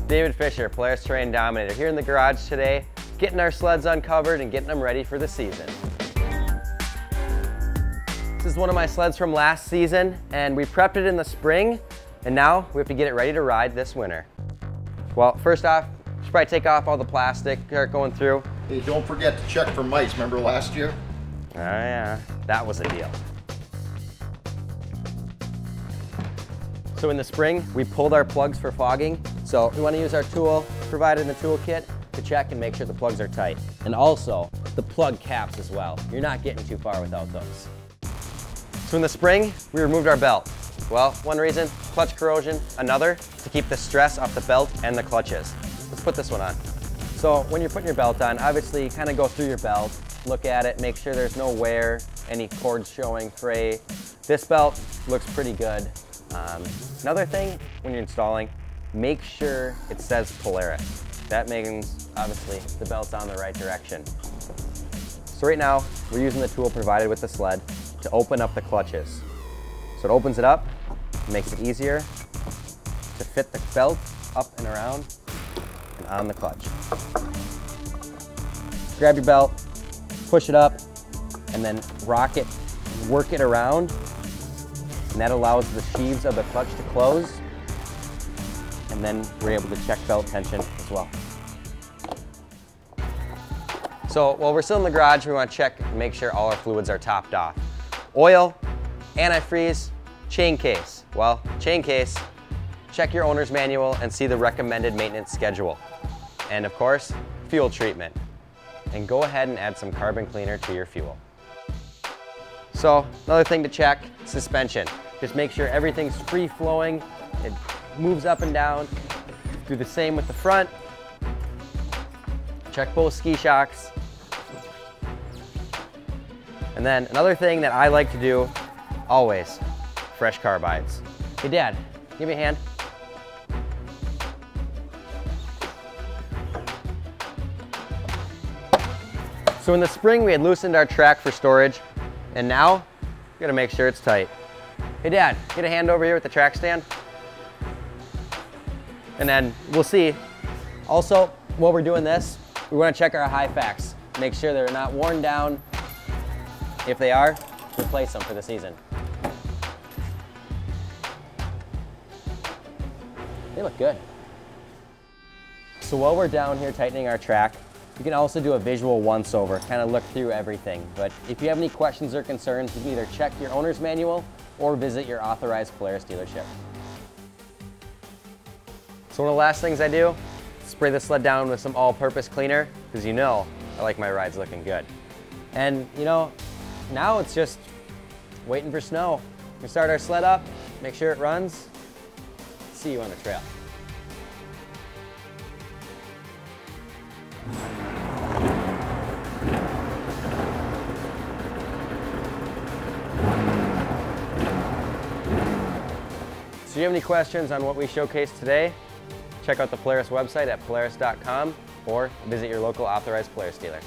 David Fisher, Polaris Terrain Dominator, here in the garage today, getting our sleds uncovered and getting them ready for the season. This is one of my sleds from last season, and we prepped it in the spring, and now we have to get it ready to ride this winter. Well, first off, should probably take off all the plastic, start going through. Hey, don't forget to check for mice. Remember last year? Oh yeah, that was a deal. So in the spring, we pulled our plugs for fogging. So we want to use our tool provided in the toolkit to check and make sure the plugs are tight. And also the plug caps as well. You're not getting too far without those. So in the spring, we removed our belt. Well, one reason, clutch corrosion. Another, to keep the stress off the belt and the clutches. Let's put this one on. So when you're putting your belt on, obviously you kind of go through your belt, look at it, make sure there's no wear, any cords showing, fray. This belt looks pretty good. Another thing, when you're installing, make sure it says Polaris. That means, obviously, the belt's on the right direction. So right now, we're using the tool provided with the sled to open up the clutches. So it opens it up, makes it easier to fit the belt up and around and on the clutch. Grab your belt, push it up, and then rock it, work it around, and that allows the sheaves of the clutch to close, and then we're able to check belt tension as well. So while we're still in the garage, we want to check and make sure all our fluids are topped off. Oil, antifreeze, chain case. Well, chain case, check your owner's manual and see the recommended maintenance schedule. And of course, fuel treatment. And go ahead and add some carbon cleaner to your fuel. So another thing to check, suspension. Just make sure everything's free flowing, it moves up and down. Do the same with the front. Check both ski shocks. And then another thing that I like to do, always, fresh carbides. Hey Dad, give me a hand. So in the spring we had loosened our track for storage, and now we gotta make sure it's tight. Hey Dad, get a hand over here with the track stand. And then we'll see. Also, while we're doing this, we wanna check our high facts. Make sure they're not worn down. If they are, replace them for the season. They look good. So while we're down here tightening our track, you can also do a visual once-over, kind of look through everything. But if you have any questions or concerns, you can either check your owner's manual or visit your authorized Polaris dealership. So one of the last things I do, spray the sled down with some all-purpose cleaner, because you know I like my rides looking good. And you know, now it's just waiting for snow. We start our sled up, make sure it runs. See you on the trail. So if you have any questions on what we showcased today, check out the Polaris website at polaris.com or visit your local authorized Polaris dealer.